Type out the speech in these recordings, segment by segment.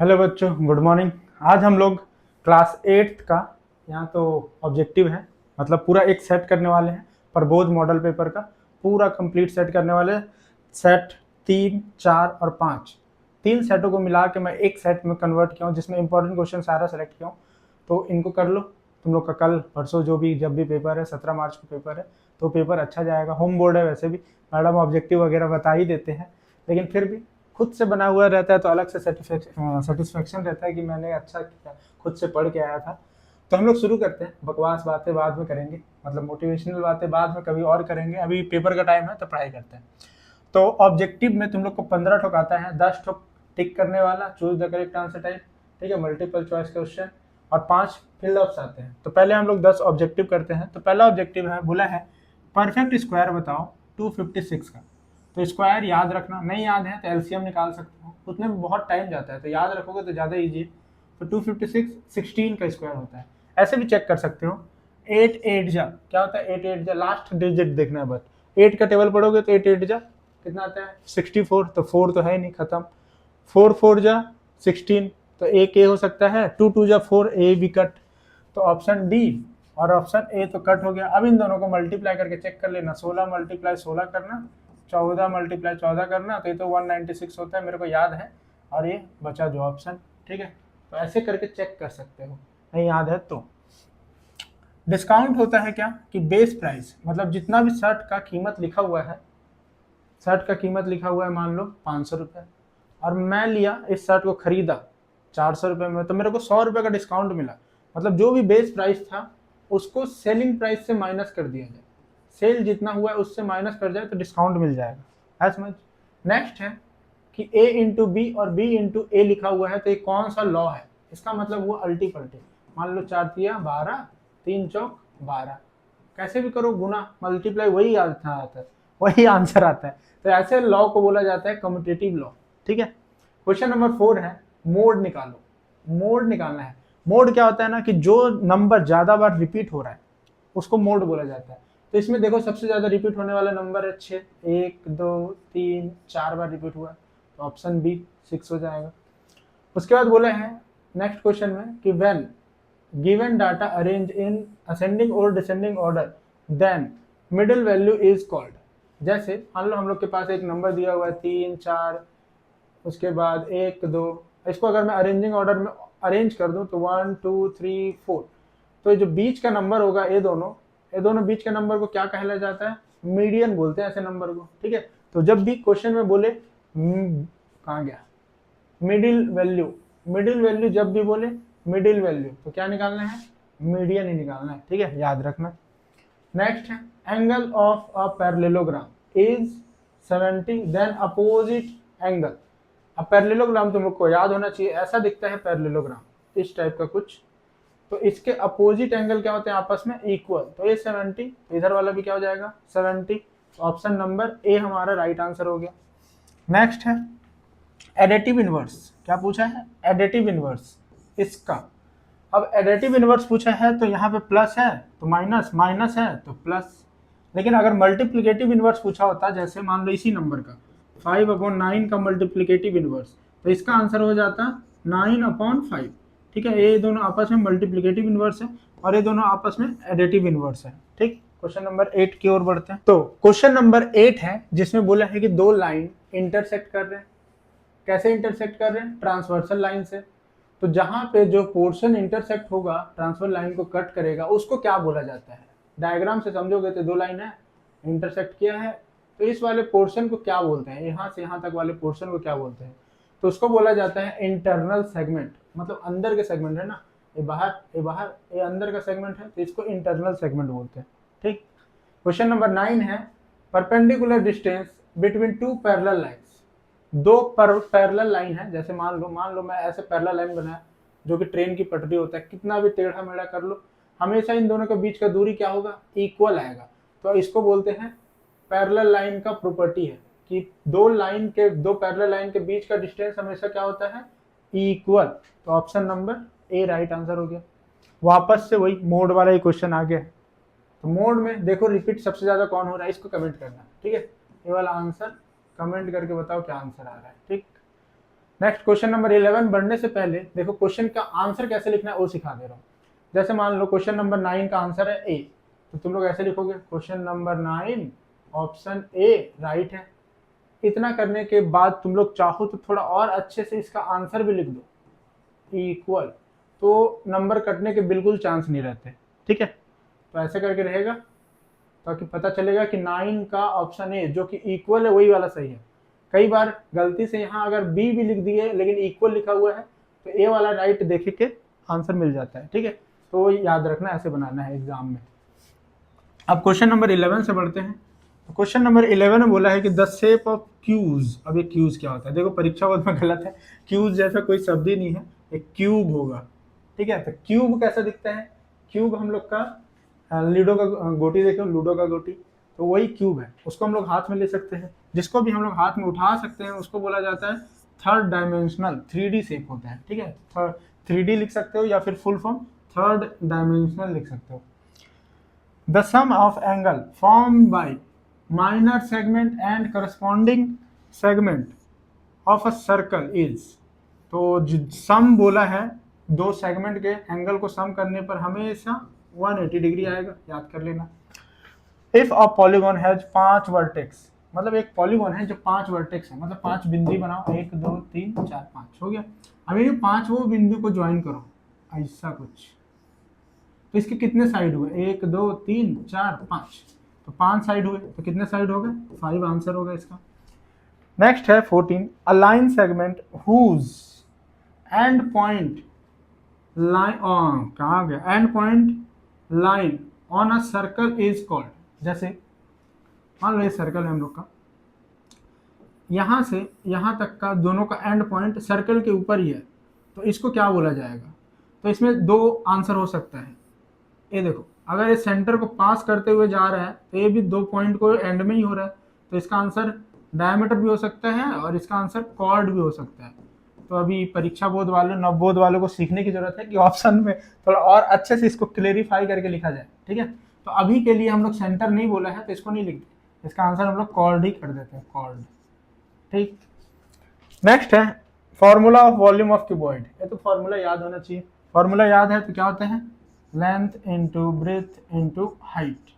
Hello बच्चों, good morning. आज हम लोग क्लास 8th का यहाँ तो ऑब्जेक्टिव है, मतलब पूरा एक सेट करने वाले हैं। प्रबोध मॉडल पेपर का पूरा कंप्लीट सेट करने वाले हैं। सेट 3, 4 और 5 तीन सेटों को मिला के मैं एक सेट में कन्वर्ट किया हूँ, जिसमें इंपॉर्टेंट क्वेश्चन सारा सेलेक्ट किया हूँ। तो इनको कर लो। तुम लोग का कल परसों जब भी पेपर है, 17 मार्च को पेपर है, तो पेपर अच्छा जाएगा। होम बोर्ड है, वैसे भी मैडम ऑब्जेक्टिव वगैरह बता ही देते हैं, लेकिन फिर भी खुद से बना हुआ रहता है तो अलग से सेटिस्फेक्शन रहता है कि मैंने अच्छा किया, खुद से पढ़ के आया था। तो हम लोग शुरू करते हैं। बकवास बातें बाद में करेंगे, मतलब मोटिवेशनल बातें बाद में कभी और करेंगे। अभी पेपर का टाइम है तो पढ़ाई करते हैं। तो ऑब्जेक्टिव में तुम लोग को 15 ठोक आता है, 10 ठोक टिक करने वाला, choose the correct answer type, ठीक है, मल्टीपल चॉइस क्वेश्चन, और 5 फिल अप्स आते हैं। तो पहले हम लोग 10 ऑब्जेक्टिव करते हैं। तो पहला ऑब्जेक्टिव है, बोला है परफेक्ट स्क्वायर बताओ 256 का। तो स्क्वायर याद रखना, नहीं याद है तो एलसीएम निकाल सकते हो, उसमें बहुत टाइम जाता है, तो याद रखोगे तो ज़्यादा ईजी है। तो 256 16 का स्क्वायर होता है। ऐसे भी चेक कर सकते हो। 8 8 जा क्या होता है, 8 8 जा लास्ट डिजिट देखना है बस। 8 का टेबल पढ़ोगे तो 8 8 जा कितना आता है 64, तो 4 तो है नहीं, खत्म। 4 4 जा 16, तो एक ए हो सकता है। 2 2 जा 4, ए भी कट। तो ऑप्शन डी और ऑप्शन ए तो कट हो गया। अब इन दोनों को मल्टीप्लाई करके चेक कर लेना। 16 मल्टीप्लाई 16 करना, 14 मल्टीप्लाई 14 करना, तो ये तो 196 होता है, मेरे को याद है। और ये बचा जो ऑप्शन, ठीक है। तो ऐसे करके चेक कर सकते हो, नहीं याद है तो। डिस्काउंट होता है क्या कि बेस प्राइस, मतलब जितना भी शर्ट का कीमत लिखा हुआ है, शर्ट का कीमत लिखा हुआ है मान लो 500 रुपये, और मैं लिया इस शर्ट को खरीदा 400 रुपये में, तो मेरे को 100 रुपये का डिस्काउंट मिला। मतलब जो भी बेस प्राइस था उसको सेलिंग प्राइस से माइनस कर दिया जाए। सेल जितना हुआ है उससे माइनस कर जाए तो डिस्काउंट मिल जाएगा। है समझ। नेक्स्ट है कि ए इंटू बी और बी इंटू ए लिखा हुआ है, तो ये कौन सा लॉ है। इसका मतलब वो अल्टी पल्टी। मान लो 4 तिया 12, 3 चौक 12, कैसे भी करो गुना मल्टीप्लाई वही आता है, वही आंसर आता है। तो ऐसे लॉ को बोला जाता है कम्यूटेटिव लॉ, ठीक है। क्वेश्चन नंबर 4 है, मोड निकालो। मोड निकालना है। मोड क्या होता है ना कि जो नंबर ज्यादा बार रिपीट हो रहा है उसको मोड बोला जाता है। तो इसमें देखो सबसे ज्यादा रिपीट होने वाला नंबर है 6, 1 2 3 4 बार रिपीट हुआ, तो ऑप्शन बी 6 हो जाएगा। उसके बाद बोला है नेक्स्ट क्वेश्चन में कि when given data arrange in ascending और descending order then middle value is called. जैसे मान लो हम लोग के पास एक नंबर दिया हुआ है 3 4, उसके बाद 1 2, इसको अगर मैं अरेंजिंग ऑर्डर में अरेंज कर दूं तो 1 2 3 4, तो ये जो बीच का नंबर होगा ये दोनों बीच के नंबर को क्या कहला जाता है, मीडियन बोलते हैं ऐसे नंबर को, ठीक है। तो जब भी क्वेश्चन में बोले कहाँ गया मिडिल वैल्यू, मिडिल वैल्यू जब भी बोले मिडिल वैल्यू, तो क्या निकालना है, मीडियन ही निकालना है, ठीक है, याद रखना। नेक्स्ट है angle of a parallelogram is 70 then opposite angle. अब पैरेललोग्राम तुम लोग को याद होना चाहिए, ऐसा दिखता है पैरेललोग्राम इस टाइप का कुछ, तो इसके अपोजिट एंगल क्या होते हैं आपस में, इक्वल। तो ये 70, तो इधर वाला भी क्या हो जाएगा 70। ऑप्शन नंबर ए हमारा राइट आंसर हो गया। नेक्स्ट है एडिटिव इनवर्स। क्या पूछा है, एडिटिव इनवर्स इसका। अब एडिटिव इनवर्स पूछा है तो यहाँ पे प्लस है तो माइनस, माइनस है तो प्लस। लेकिन अगर मल्टीप्लिकेटिव इनवर्स पूछा होता, जैसे मान लो इसी नंबर का 5/9 का मल्टीप्लिकेटिव इनवर्स, तो इसका आंसर हो जाता 9/5, ठीक है। ये दोनों आपस में मल्टीप्लिकेटिव इनवर्स है और ये दोनों आपस में एडिटिव इनवर्स है, ठीक। क्वेश्चन नंबर 8 की ओर बढ़ते हैं। तो क्वेश्चन नंबर 8 है जिसमें बोला है कि दो लाइन इंटरसेक्ट कर रहे हैं। कैसे इंटरसेक्ट कर रहे हैं, ट्रांसवर्सल लाइन से। तो जहां पे जो पोर्शन इंटरसेक्ट होगा ट्रांसफर लाइन को कट करेगा उसको क्या बोला जाता है। डायग्राम से समझोगे तो दो लाइन है इंटरसेक्ट किया है, तो इस वाले पोर्शन को क्या बोलते हैं, यहाँ से यहाँ तक वाले पोर्शन को क्या बोलते हैं, तो उसको बोला जाता है इंटरनल सेगमेंट। मतलब अंदर के सेगमेंट है ना, ये बाहर ये बाहर ये अंदर का सेगमेंट है, तो इसको इंटरनल सेगमेंट बोलते हैं, ठीक। क्वेश्चन नंबर 9 है perpendicular distance between two parallel lines. दो पैरेलल लाइन है, जैसे मान लो मैं ऐसे पैरेलल लाइन बनाया जो कि ट्रेन की पटरी होता है, कितना भी टेढ़ा मेढ़ा कर लो हमेशा इन दोनों के बीच का दूरी क्या होगा, इक्वल आएगा। तो इसको बोलते हैं पैरेलल लाइन का प्रॉपर्टी है कि दो पैरेलल लाइन के बीच का डिस्टेंस हमेशा क्या होता है, इक्वल। तो option number A right answer हो गया। वापस से वही मोड वाला ही क्वेश्चन आ गया। तो मोड में देखो रिपीट सबसे ज्यादा कौन हो रहा है, इसको कमेंट करना, ठीक है। ये वाला आंसर कमेंट करके बताओ क्या आंसर आ रहा है, ठीक। नेक्स्ट क्वेश्चन नंबर 11 बढ़ने से पहले देखो क्वेश्चन का आंसर कैसे लिखना है वो सिखा दे रहा हूँ। जैसे मान लो क्वेश्चन नंबर 9 का आंसर है ए, तो तुम लोग ऐसे लिखोगे question number 9 option A right है। इतना करने के बाद तुम लोग चाहो तो थोड़ा और अच्छे से इसका आंसर भी लिख दो इक्वल, तो नंबर कटने के बिल्कुल चांस नहीं रहते। ठीक है, तो ऐसे करके रहेगा ताकि पता चलेगा कि 9 का ऑप्शन ए जो कि इक्वल है वही वाला सही है। कई बार गलती से यहाँ अगर बी भी लिख दिए लेकिन इक्वल लिखा हुआ है तो ए वाला राइट देख के आंसर मिल जाता है। ठीक है, तो याद रखना, ऐसे बनाना है एग्जाम में। अब क्वेश्चन नंबर 11 से बढ़ते हैं। तो क्वेश्चन नंबर 11 में बोला है कि द शेप ऑफ क्यूज। अब ये क्यूज क्या होता है? देखो परीक्षा बोर्ड में गलत है, क्यूज जैसा कोई शब्द ही नहीं है, एक क्यूब होगा। ठीक है, तो क्यूब कैसा दिखता है? क्यूब हम लोग का लूडो का गोटी, देखो लूडो का गोटी, तो वही क्यूब है। उसको हम लोग हाथ में ले सकते हैं, जिसको भी हम लोग हाथ में उठा सकते हैं उसको बोला जाता है थर्ड डायमेंशनल 3D शेप होता है। ठीक है, 3D लिख सकते हो या फिर फुल फॉर्म थर्ड डायमेंशनल लिख सकते हो। The sum of angle formed by minor segment and corresponding segment of a circle is. तो सम बोला है, दो सेगमेंट के एंगल को सम करने पर हमेशा 180 डिग्री आएगा, याद कर लेना। If a polygon has 5 vertex, मतलब एक पॉलीगॉन है जो 5 वर्टेक्स है, मतलब 5 बिंदु बनाओ, 1 2 3 4 5 हो गया। अब ये 5 वो बिंदु को ज्वाइन करो ऐसा कुछ, तो इसके कितने साइड हुए? 1 2 3 4 5, तो 5 साइड हुए, तो कितने साइड हो गए? 5 आंसर होगा इसका। नेक्स्ट है 14, a line segment whose end point line कहाँ गया? End point line on a circle is called. जैसे मान लो ये सर्कल है हम लोग का, यहां से यहां तक का दोनों का एंड पॉइंट सर्कल के ऊपर ही है, तो इसको क्या बोला जाएगा? तो इसमें दो आंसर हो सकता है। ये देखो, अगर ये सेंटर को पास करते हुए जा रहा है तो ये भी 2 पॉइंट को एंड में ही हो रहा है, तो इसका आंसर डायमीटर भी हो सकता है और इसका आंसर कॉर्ड भी हो सकता है। तो अभी परीक्षा बोर्ड वालों, नवबोध वालों को सीखने की जरूरत है कि ऑप्शन में थोड़ा और अच्छे से इसको क्लेरिफाई करके लिखा जाए। ठीक है, तो अभी के लिए हम लोग सेंटर नहीं बोला है तो इसको नहीं लिखते, इसका आंसर हम लोग कॉर्ड ही कर देते हैं, कॉर्ड। ठीक, नेक्स्ट है formula of volume of cuboid. ये तो फॉर्मूला याद होना चाहिए। फॉर्मूला याद है तो क्या होता है? Length into breadth into height.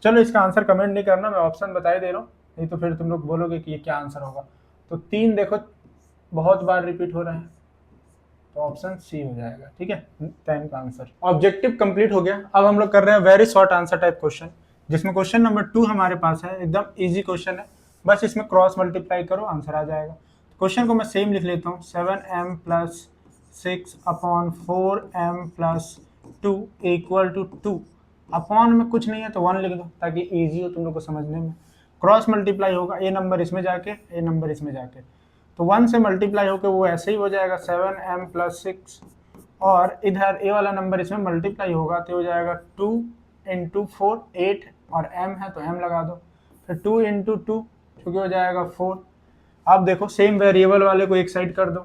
चलो इसका आंसर कमेंट नहीं करना, मैं ऑप्शन बता ही दे रहा हूँ, नहीं तो फिर तुम लोग बोलोगे कि ये क्या आंसर होगा। तो 3 देखो बहुत बार रिपीट हो रहा है, तो ऑप्शन सी हो जाएगा। ठीक है, 10 का आंसर। ऑब्जेक्टिव कंप्लीट हो गया। अब हम लोग कर रहे हैं very short answer type question, जिसमें क्वेश्चन नंबर 2 हमारे पास है, एकदम इजी क्वेश्चन है, बस इसमें क्रॉस मल्टीप्लाई करो आंसर आ जाएगा। क्वेश्चन को मैं सेम लिख लेता हूँ, 7m + 6 upon 4m + 2 equal to 2। Upon में कुछ नहीं है तो 1 लिख दो ताकि इजी हो तुम लोग को समझने में। क्रॉस मल्टीप्लाई होगा, ये नंबर इसमें जाके, ये नंबर इसमें जाके, तो 1 से मल्टीप्लाई होकर वो ऐसे ही हो जाएगा 7m + 6, और इधर ए वाला नंबर इसमें मल्टीप्लाई होगा तो हो जाएगा 2 × 4 8, और m है तो m लगा दो, फिर 2 × 2 क्योंकि हो जाएगा 4। अब देखो सेम वेरिएबल वाले को एक साइड कर दो,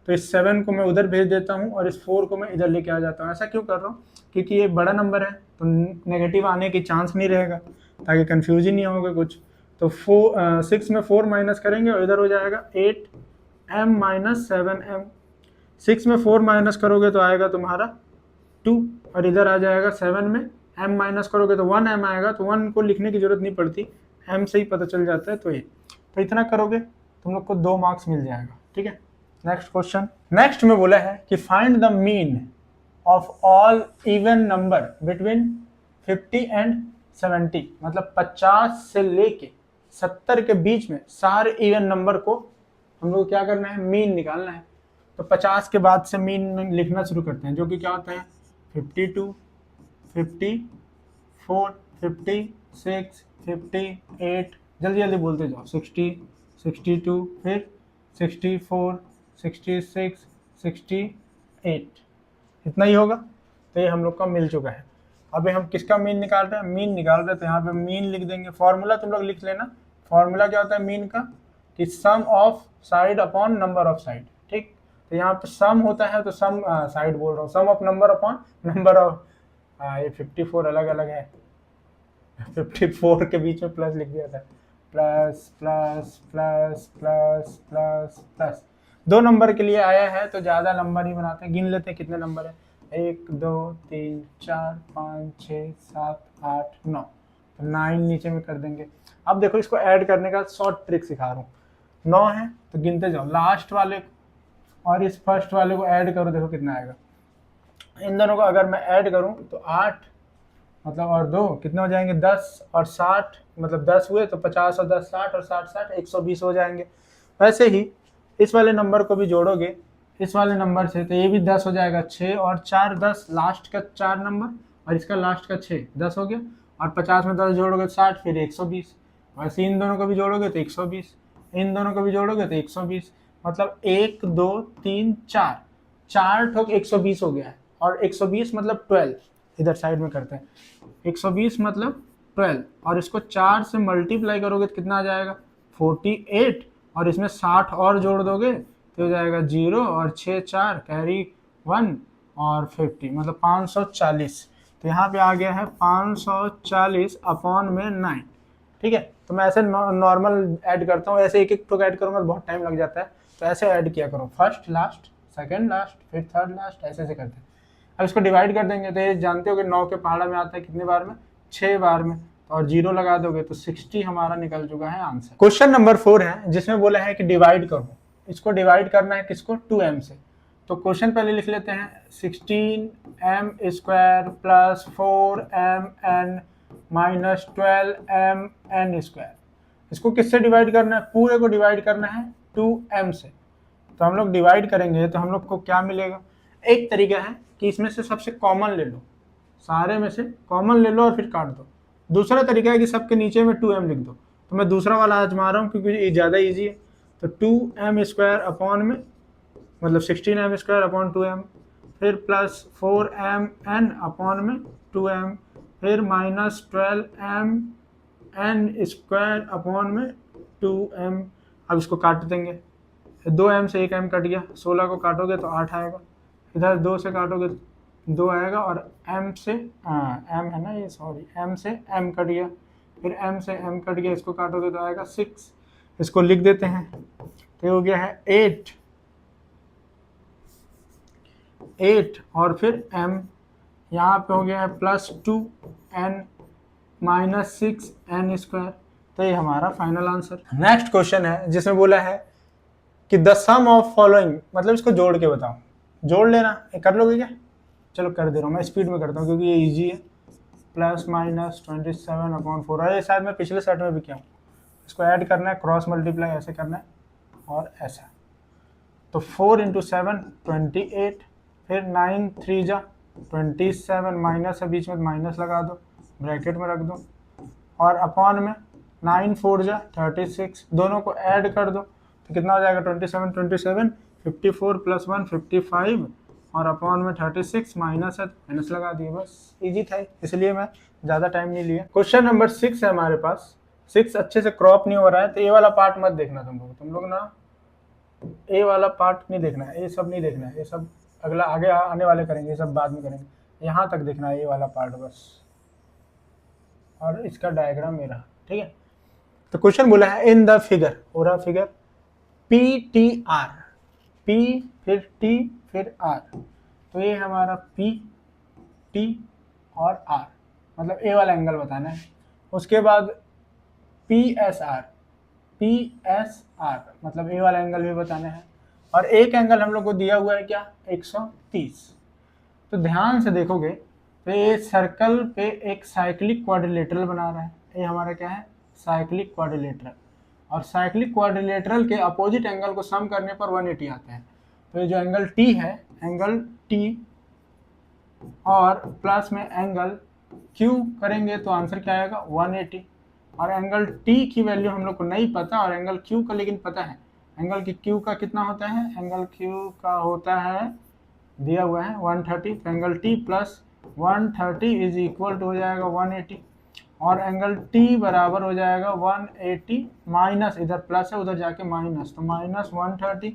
तो इस 7 को मैं उधर भेज देता हूँ और इस 4 को मैं इधर लेके आ जाता हूँ। ऐसा क्यों कर रहा हूँ? क्योंकि ये बड़ा नंबर है तो नेगेटिव आने की चांस नहीं रहेगा, ताकि कंफ्यूज ही नहीं होगा कुछ। तो 6 में 4 माइनस करेंगे और इधर हो जाएगा 8m - 7m। 6 में 4 माइनस करोगे तो आएगा तुम्हारा 2, और इधर आ जाएगा 7 में m माइनस करोगे तो 1m आएगा, तो 1 को लिखने की जरूरत नहीं पड़ती, m से ही पता चल जाता है। तो ये तो इतना करोगे तुम लोग को 2 मार्क्स मिल जाएगा। ठीक है, नेक्स्ट क्वेश्चन। नेक्स्ट में बोला है कि find the mean of all even number between 50 and 70, मतलब 50 से लेके 70 के बीच में सारे इवन नंबर को हम लोग क्या करना है? मीन निकालना है। तो 50 के बाद से मीन लिखना शुरू करते हैं, जो कि क्या होता है? 52, 54, 56, 58, जल्दी जल्दी बोलते जाओ, 60, 62, फिर 64, 66, 68, इतना ही होगा। तो ये हम लोग का मिल चुका है। अभी हम किसका मीन निकाल रहे हैं? मीन निकाल रहे हैं, तो यहाँ पे मीन लिख देंगे। फॉर्मूला तुम लोग लिख लेना। फॉर्मूला क्या होता है मीन का? कि sum of side upon number of side. ठीक, तो यहाँ पे सम होता है तो सम साइड बोल रहा हूँ, sum of number upon number of, ये 54 अलग अलग है, 54 के बीच में प्लस लिख दिया था, plus plus plus plus plus plus. दो नंबर के लिए आया है तो ज़्यादा नंबर ही बनाते हैं। गिन लेते हैं कितने नंबर है, 1 2 3 4 5 6 7 8 9, तो 9 नीचे में कर देंगे। अब देखो इसको ऐड करने का शॉर्ट ट्रिक सिखा रहा हूँ। 9 है तो गिनते जाओ, लास्ट वाले और इस फर्स्ट वाले को ऐड करो, देखो कितना आएगा। इन दोनों को अगर मैं ऐड करूं तो 8 मतलब और 2 कितने हो जाएंगे, 10 और 60 मतलब 10 हुए तो 50 और 10 60 और 60 60 120 हो जाएंगे। वैसे ही इस वाले नंबर को भी जोड़ोगे इस वाले नंबर से तो ये भी 10 हो जाएगा। 6 और 4 10, लास्ट का 4 नंबर और इसका लास्ट का 6, 10 हो गया। और 50 में 10 जोड़ोगे 60, फिर 120। वैसे इन दोनों को भी जोड़ोगे तो 120, इन दोनों को भी जोड़ोगे तो 120, मतलब 1 2 3 4, 4 ठोक 120 हो गया है। और 120 मतलब 12, इधर साइड में करते हैं। 120 मतलब 12 और इसको 4 से मल्टीप्लाई करोगे तो कितना आ जाएगा, 48। और इसमें 60 और जोड़ दोगे तो हो जाएगा 0 और 6 4 कैरी 1 और 50 मतलब 540। तो यहाँ पे आ गया है 540 अपॉन में 9। ठीक है, तो मैं ऐसे नॉर्मल ऐड करता हूँ, ऐसे एक एक ठोक ऐड करूँगा तो बहुत टाइम लग जाता है, तो ऐसे ऐड किया करो, फर्स्ट लास्ट सेकंड लास्ट फिर थर्ड लास्ट, ऐसे ऐसे करते हैं। अब इसको डिवाइड कर देंगे तो ये जानते हो कि 9 के पहाड़ा में आता है कितने बार में, 6 बार में, और 0 लगा दोगे तो 60 हमारा निकल चुका है आंसर। क्वेश्चन नंबर 4 है जिसमें बोला है कि डिवाइड करो, इसको डिवाइड करना है किसको, 2m से। तो क्वेश्चन पहले लिख लेते हैं, 16m² plus 4mn minus 12mn²। इसको किससे डिवाइड करना है, पूरे को डिवाइड करना है 2m से। तो हम लोग डिवाइड करेंगे तो हम लोग को क्या मिलेगा, एक तरीका है कि इसमें से सबसे कॉमन ले लो, सारे में से कॉमन ले लो और फिर काट दो। दूसरा तरीका है कि सबके नीचे में 2m लिख दो, तो मैं दूसरा वाला आजमा रहा हूँ क्योंकि ये ज़्यादा ईजी है। तो 2m² अपॉन में मतलब 16m² अपॉन 2m, फिर प्लस 4mn अपॉन में 2m, फिर माइनस 12mn² अपॉन में 2m। अब इसको काट देंगे, 2m से 1m कट गया, 16 को काटोगे तो 8 आएगा, इधर 2 से काटोगे 2 आएगा, और m से m है ना ये, सॉरी m से m कट गया, फिर m से m कट गया, इसको काटोगे तो आएगा 6। इसको लिख देते हैं तो ये हो गया है 8 और फिर m, यहाँ पे हो गया है प्लस 2n माइनस 6n²। तो ये हमारा फाइनल आंसर। नेक्स्ट क्वेश्चन है जिसमें बोला है कि द सम ऑफ फॉलोइंग, मतलब इसको जोड़ के बताओ, जोड़ लेना, कर लोगे क्या, चलो कर दे रहा हूँ, मैं स्पीड में करता हूँ क्योंकि ये इजी है। प्लस माइनस 27 अपॉन 4, अरे शायद मैं पिछले सेट में भी किया हूँ। इसको ऐड करना है, क्रॉस मल्टीप्लाई ऐसे करना है और ऐसा। तो 4 × 7 28, फिर 9 3 जा 27, माइनस है बीच में माइनस लगा दो, ब्रैकेट में रख दो, और अपॉन में 9 4 जा 36, दोनों को ऐड कर दो तो कितना हो जाएगा, 27 27 54 प्लस 1 55, और अपॉन में 36, माइनस है माइनस लगा दिए, बस इजी था, इसलिए मैं ज़्यादा टाइम नहीं लिया। क्वेश्चन नंबर 6 है हमारे पास। 6 अच्छे से क्रॉप नहीं हो रहा है तो ये वाला पार्ट मत देखना तुम लोग ना, ये वाला पार्ट नहीं देखना है, ये सब नहीं देखना है, ये सब अगला आगे आने वाले करेंगे, ये सब बाद में करेंगे, यहाँ तक देखना है ये वाला पार्ट बस, और इसका डायग्राम मेरा, ठीक है। तो क्वेश्चन बोला है इन द फिगर, हो रहा फिगर PTR, P फिर T फिर R, तो ये हमारा P T और R, मतलब ए वाला एंगल बताना है। उसके बाद PSR, मतलब ए वाला एंगल भी बताना है, और एक एंगल हम लोग को दिया हुआ है क्या, 130। तो ध्यान से देखोगे तो ये सर्कल पे एक साइक्लिक क्वाड्रिलेटरल बना रहा है, ये हमारा क्या है, साइक्लिक क्वाड्रिलेटरल, और साइक्लिक क्वाड्रिलेटरल के अपोजिट एंगल को सम करने पर 180 आता है। तो ये जो एंगल T है, एंगल T और प्लस में एंगल Q करेंगे तो आंसर क्या आएगा, 180। और एंगल T की वैल्यू हम लोग को नहीं पता, और एंगल Q का लेकिन पता है। एंगल की Q का कितना होता है, एंगल Q का होता है, दिया हुआ है 130, तो angle T plus 130 is equal to हो जाएगा 180, और एंगल T बराबर हो जाएगा 180 माइनस, इधर प्लस है उधर जाके माइनस, तो माइनस 130,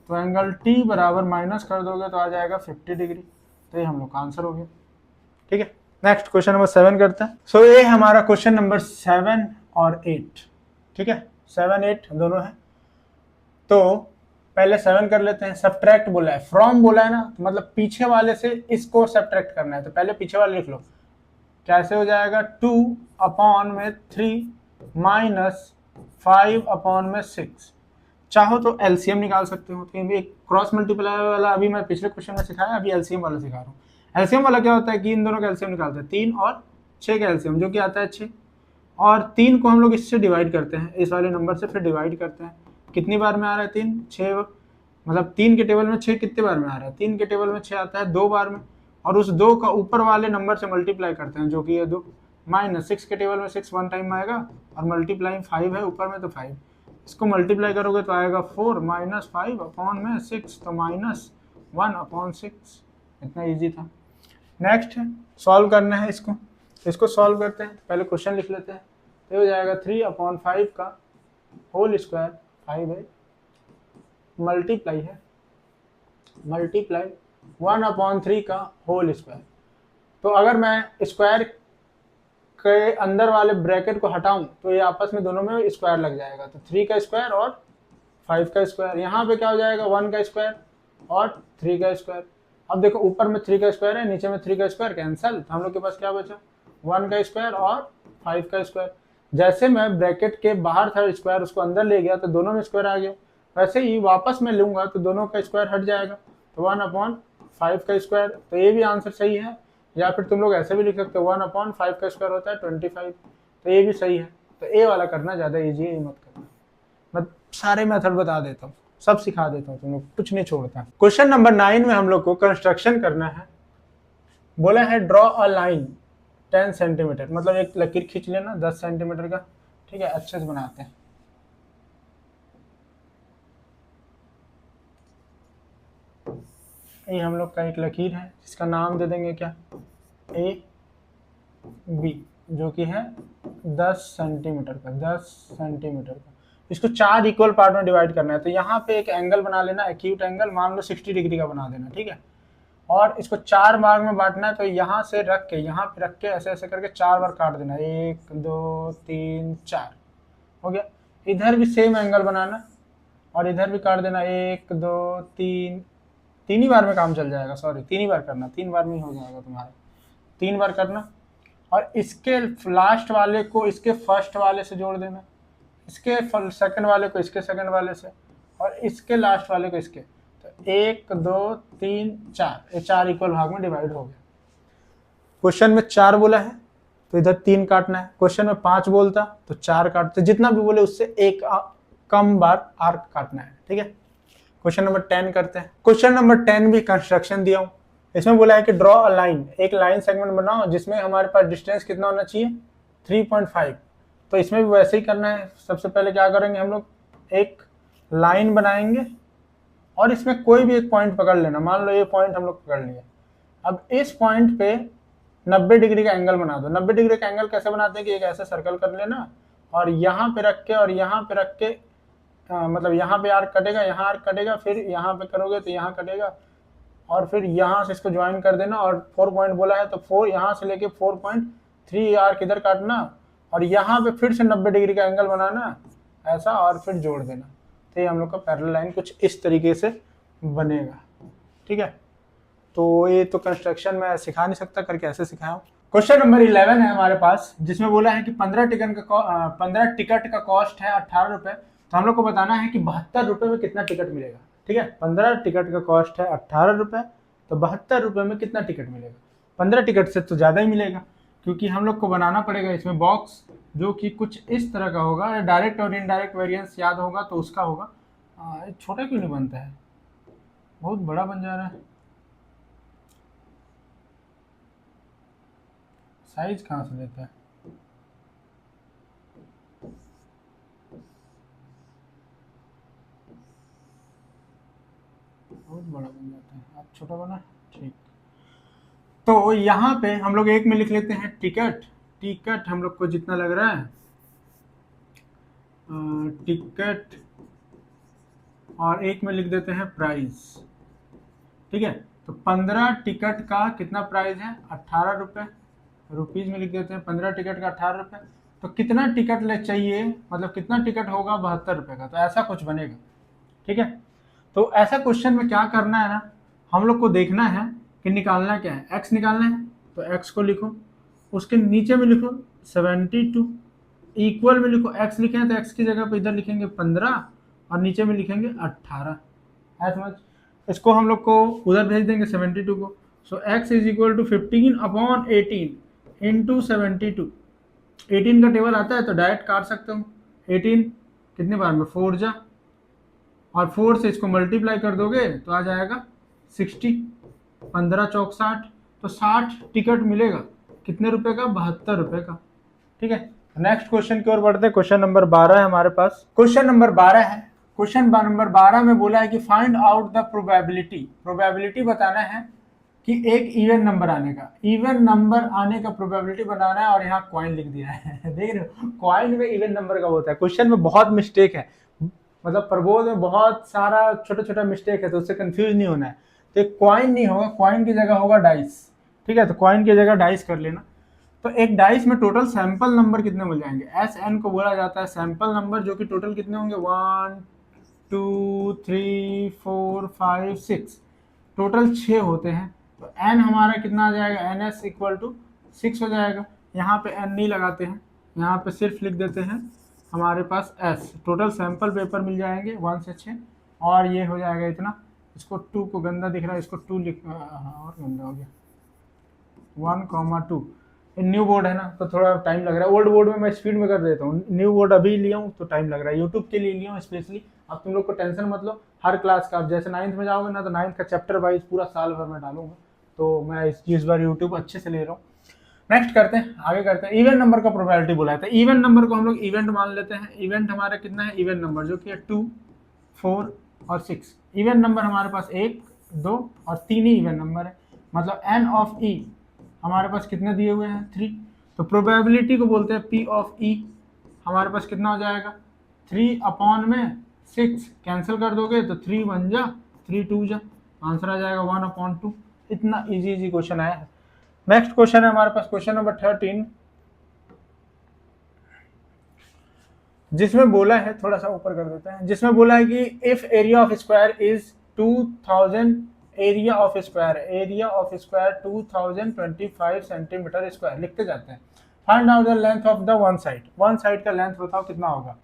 तो एंगल T बराबर माइनस कर दोगे तो आ जाएगा 50 डिग्री। तो ये हम लोग का आंसर हो गया, ठीक है। नेक्स्ट क्वेश्चन नंबर 7 करते हैं। सो ये हमारा क्वेश्चन नंबर 7 और 8, ठीक है, 7 8 दोनों है। तो पहले 7 कर लेते हैं। सब्ट्रैक्ट बोला है, फ्रॉम बोला है ना, तो मतलब पीछे वाले से इसको सब्ट्रैक्ट करना है, तो पहले पीछे वाले लिख लो। कैसे हो जाएगा, 2 अपॉन में 3 माइनस 5 अपॉन में 6। चाहो तो एलसीएम निकाल सकते हो, क्योंकि एक क्रॉस मल्टीप्लाई वाला अभी मैं पिछले क्वेश्चन में सिखाया, अभी एलसीएम वाला सिखा रहा हूँ। एलसीएम वाला क्या होता है कि इन दोनों का एलसीएम निकालते हैं, 3 और 6 का एलसीएम, जो कि आता है 6, और 3 को हम लोग इससे डिवाइड करते हैं, इस वाले नंबर से फिर डिवाइड करते हैं। कितनी बार में आ रहा है 3, 6, मतलब 3 के टेबल में 6 कितने बार में आ रहा है, 3 के टेबल में 6 आता है 2 बार में, और उस 2 का ऊपर वाले नंबर से मल्टीप्लाई करते हैं, जो कि ये 2, माइनस 6 के टेबल में 6 1 टाइम में आएगा, और मल्टीप्लाई 5 है ऊपर में, तो 5 इसको मल्टीप्लाई करोगे तो आएगा 4 माइनस 5 अपॉन में 6, तो माइनस 1 अपॉन 6। इतना इजी था। नेक्स्ट सॉल्व करना है इसको, इसको सॉल्व करते हैं। पहले क्वेश्चन लिख लेते हैं, तो हो जाएगा 3 अपॉन 5 का होल स्क्वायर, 5 है, मल्टीप्लाई है, मल्टीप्लाई 1 अपॉन 3 का होल स्क्वायर। तो अगर मैं स्क्वायर के अंदर वाले ब्रैकेट को हटाऊं तो ये आपस में दोनों में स्क्वायर लग जाएगा, तो 3 का स्क्वायर और 5 का स्क्वायर। यहाँ पे क्या हो जाएगा, 1 का स्क्वायर और 3 का स्क्वायर। अब देखो ऊपर में 3 का स्क्वायर है, नीचे में 3 का स्क्वायर कैंसल, तो हम लोग के पास क्या बचा, 1 का स्क्वायर और 5 का स्क्वायर। जैसे मैं ब्रैकेट के बाहर था स्क्वायर, उसको अंदर ले गया तो दोनों में स्क्वायर आ गया, वैसे ही वापस में लूंगा तो दोनों का स्क्वायर हट जाएगा, तो 1 अपॉन 5 का स्क्वायर। तो ये भी आंसर सही है, या फिर तुम लोग ऐसे भी लिख सकते हो 1 अपॉन 5 का स्क्वायर होता है 25, तो ये भी सही है। तो ए वाला करना ज़्यादा ईजी है, ये मत करना। मैं सारे मेथड बता देता हूँ, सब सिखा देता हूँ, तुम लोग कुछ नहीं छोड़ता। क्वेश्चन नंबर 9 में हम लोग को कंस्ट्रक्शन करना है। बोला है ड्रॉ अ लाइन 10 सेंटीमीटर, मतलब एक लकीर खींच लेना 10 सेंटीमीटर का, ठीक है, अच्छे से बनाते हैं। ये हम लोग का एक लकीर है, जिसका नाम दे देंगे क्या, ए बी, जो कि है 10 सेंटीमीटर का, 10 सेंटीमीटर का। इसको 4 इक्वल पार्ट में डिवाइड करना है, तो यहाँ पे एक एंगल बना लेना, एक्यूट एंगल, मान लो 60 डिग्री का बना देना, ठीक है। और इसको 4 भाग में बांटना है, तो यहाँ से रख के, यहाँ पे रख के ऐसे ऐसे करके 4 बार काट देना, 1 2 3 4 हो गया। इधर भी सेम एंगल बनाना, और इधर भी काट देना, 1 2 3, 3 ही बार में काम चल जाएगा, सॉरी 3 ही बार करना, 3 बार में ही हो जाएगा तुम्हारा, 3 बार करना। और इसके लास्ट वाले को इसके फर्स्ट वाले से जोड़ देना, इसके सेकंड वाले को इसके सेकंड वाले से, और इसके लास्ट वाले को इसके, तो 1 2 3 4, ये 4 इक्वल भाग में डिवाइड हो गया। क्वेश्चन में 4 बोला है तो इधर 3 काटना है, क्वेश्चन में 5 बोलता तो 4 काटते, जितना भी बोले उससे एक कम बार आर्क काटना है, ठीक है। क्वेश्चन नंबर 10 करते हैं। क्वेश्चन नंबर 10 भी कंस्ट्रक्शन दिया हूँ। इसमें बोला है कि ड्रॉ अ लाइन, एक लाइन सेगमेंट बनाओ जिसमें हमारे पास डिस्टेंस कितना होना चाहिए, 3.5। तो इसमें भी वैसे ही करना है। सबसे पहले क्या करेंगे, हम लोग एक लाइन बनाएंगे और इसमें कोई भी एक पॉइंट पकड़ लेना, मान लो ये पॉइंट हम लोग पकड़ लिए। अब इस पॉइंट पे 90 डिग्री का एंगल बना दो। 90 डिग्री का एंगल कैसे बनाते हैं कि एक ऐसे सर्कल कर लेना, और यहाँ पे रख के और यहाँ पे रख के, मतलब यहाँ पे आर्क कटेगा, यहाँ आर्क कटेगा, फिर यहाँ पे करोगे तो यहाँ कटेगा, और फिर यहाँ से इसको ज्वाइन कर देना। और 4 पॉइंट बोला है तो 4 यहाँ से लेके 4.3 आर्क इधर काटना, और यहाँ पे फिर से 90 डिग्री का एंगल बनाना ऐसा, और फिर जोड़ देना। तो ये हम लोग का पैरेलल लाइन कुछ इस तरीके से बनेगा, ठीक है। तो ये तो कंस्ट्रक्शन में सिखा नहीं सकता, करके ऐसे सिखाया हूँ। क्वेश्चन नंबर 11 है हमारे पास, जिसमें बोला है कि 15 टिकट का कॉस्ट है 18 रुपये। तो हम लोग को बताना है कि 72 रुपये में कितना टिकट मिलेगा, ठीक है। 15 टिकट का कॉस्ट है 18 रुपये, तो 72 रुपये में कितना टिकट मिलेगा। 15 टिकट से तो ज़्यादा ही मिलेगा, क्योंकि हम लोग को बनाना पड़ेगा इसमें बॉक्स, जो कि कुछ इस तरह का होगा। डायरेक्ट और इनडायरेक्ट वेरिएंस याद होगा तो उसका होगा। छोटा क्यों नहीं बनता है, बहुत बड़ा बन जा रहा है। साइज कहाँ से लेता है, बहुत बड़ा बन जाता है। आप छोटा बना, ठीक। तो यहाँ पे हम लोग एक में लिख लेते हैं टिकट। टिकट हम लोग को जितना लग रहा है, टिकट, और एक में लिख देते हैं प्राइस, ठीक है। तो 15 टिकट का कितना प्राइस है, 18 रुपये, रुपीज में लिख देते हैं। 15 टिकट का 18 रुपये, तो कितना टिकट ले चाहिए, मतलब कितना टिकट होगा 72 रुपये का, तो ऐसा कुछ बनेगा, ठीक है। तो ऐसा क्वेश्चन में क्या करना है ना, हम लोग को देखना है कि निकालना क्या है, x निकालना है तो x को लिखो, उसके नीचे में लिखो 72, इक्वल में लिखो x लिखे हैं तो x की जगह पे इधर लिखेंगे 15 और नीचे में लिखेंगे 18, है समझ। इसको हम लोग को उधर भेज देंगे 72 को, so x is equal to 15/18 into 72। 18 का टेबल आता है तो डायरेक्ट काट सकते हो, 18 कितने बार में 4 जा, और 4 से इसको मल्टीप्लाई कर दोगे तो आ जाएगा 60, 15 चौक 60, तो 60 टिकट मिलेगा, कितने रुपए का, 72 रुपए का। ठीक है, नेक्स्ट क्वेश्चन की ओर बढ़ते हैं। क्वेश्चन नंबर 12 है हमारे पास। क्वेश्चन नंबर 12 है, क्वेश्चन नंबर 12 में बोला है कि find out the probability, probability बताना है कि एक इवन नंबर आने का, इवन नंबर आने का प्रोबेबिलिटी बनाना है, और यहाँ कॉइन लिख दिया है देख रहे हो, कॉइन में इवन नंबर का होता है। क्वेश्चन में बहुत मिस्टेक है, मतलब प्रबोध में बहुत सारा छोटा छोटा मिस्टेक है, तो उससे कंफ्यूज नहीं होना है। तो कॉइन नहीं होगा, कॉइन की जगह होगा डाइस। ठीक है, तो कॉइन की जगह डाइस कर लेना। तो एक डाइस में टोटल सैंपल नंबर कितने मिल जाएंगे, एस एन को बोला जाता है सैंपल नंबर, जो कि टोटल कितने होंगे 1 2 3 4 5 6, टोटल 6 होते हैं। तो एन हमारा कितना आ जाएगा, एन एस इक्वल टू 6 हो जाएगा। यहाँ पे एन नहीं लगाते हैं, यहाँ पे सिर्फ लिख देते हैं हमारे पास एस। टोटल सैंपल पेपर मिल जाएंगे 1 से 6, और ये हो जाएगा इतना। इसको 2 को गंदा दिख रहा है, इसको 2 लिख, और गंदा हो गया, 1,2। न्यू बोर्ड है ना तो थोड़ा टाइम लग रहा है, ओल्ड बोर्ड में मैं स्पीड में कर देता हूँ, न्यू बोर्ड अभी लिया हूँ तो टाइम लग रहा है, यूट्यूब के लिए लिया हूँ स्पेशली। अब तुम लोग को टेंशन मत लो, हर क्लास का, अब जैसे 9th में जाओगे ना तो 9th का चैप्टर वाइज पूरा साल भर में डालूंगा, तो मैं इस बार यूट्यूब अच्छे से ले रहा हूँ। नेक्स्ट करते हैं, आगे करते हैं। इवेंट नंबर का प्रोबेबिलिटी बोला है, तो इवेंट नंबर को हम लोग इवेंट मान लेते हैं। इवेंट हमारा कितना है, इवेंट नंबर जो कि है 2 4 और 6। इवेंट नंबर हमारे पास 1 2 और 3 ही इवेंट नंबर है, मतलब एन ऑफ ई हमारे पास कितने दिए हुए हैं 3। तो प्रोबेबिलिटी को बोलते हैं पी ऑफ ई। हमारे पास कितना हो जाएगा 3/6, कैंसिल कर दोगे तो 3 1 जा 3 2 जा, आंसर आ जाएगा 1/2। इतना इजी क्वेश्चन आया है। नेक्स्ट क्वेश्चन है हमारे पास क्वेश्चन नंबर 13, जिसमें बोला है, थोड़ा सा ऊपर कर देते हैं, जिसमें बोला है कि if area of square is 2000, area of square 2025 centimetre square, लिखते जाते हैं। Find out the length of the one side का लेंथ बताओ कितना होगा।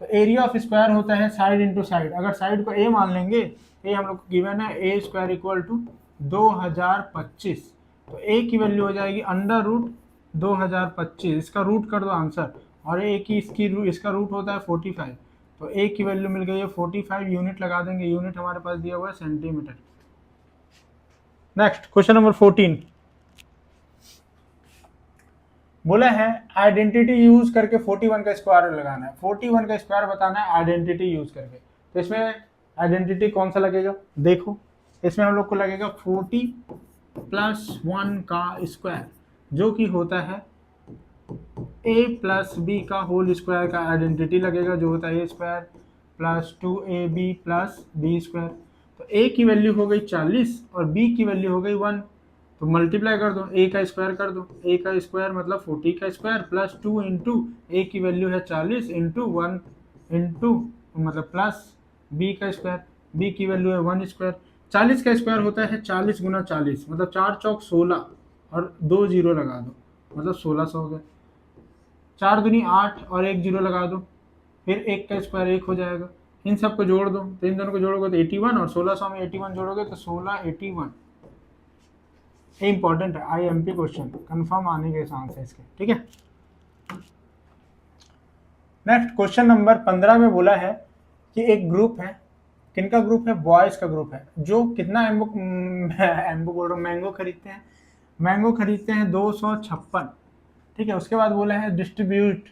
तो एरिया ऑफ स्क्वायर होता है साइड इंटू साइड, अगर साइड को ए मान लेंगे, ए हम लोग को गिवन है ए स्क्वायर इक्वल टू 2025, तो ए की वैल्यू हो जाएगी √2025, इसका रूट कर दो आंसर, और ए की इसका रूट होता है 45, तो ए की वैल्यू मिल गई है 45, यूनिट लगा देंगे, यूनिट हमारे पास दिया हुआ है सेंटीमीटर। नेक्स्ट क्वेश्चन नंबर 14 बोला है आइडेंटिटी यूज करके 41 का स्क्वायर लगाना है, 41 का स्क्वायर बताना है आइडेंटिटी यूज करके। तो इसमें आइडेंटिटी कौन सा लगेगा, देखो इसमें हम लोग को लगेगा 40 + 1 का स्क्वायर, जो कि होता है a + b का होल स्क्वायर का आइडेंटिटी लगेगा, जो होता है a² + 2ab + b²। तो a की वैल्यू हो गई 40 और b की वैल्यू हो गई 1, तो मल्टीप्लाई कर दो, a का स्क्वायर कर दो, a का स्क्वायर मतलब 40 का स्क्वायर प्लस 2 इंटू a की वैल्यू है 40 इंटू 1 इंटू मतलब प्लस b का स्क्वायर, b की वैल्यू है 1 स्क्वायर। 40 का स्क्वायर होता है 40 × 40, मतलब 4 चौक 16 और 2 जीरो लगा दो, मतलब 1600 हो गया। 4 दूनी 8 और 1 जीरो लगा दो, फिर 1 का स्क्वायर 1 हो जाएगा, इन सबको जोड़ दो, तो इन दोनों को जोड़ोगे तो 81, और 1600 में 81 जोड़ोगे तो 1681। ये इंपॉर्टेंट है, IMP क्वेश्चन कंफर्म आने के चांस है इसके, ठीक है। नेक्स्ट क्वेश्चन नंबर 15 में बोला है कि एक ग्रुप है, किनका ग्रुप है, बॉयज का ग्रुप है, जो कितना एम्बो बोल रहा हूँ, मैंगो खरीदते हैं 256, ठीक है। उसके बाद बोला है डिस्ट्रीब्यूट,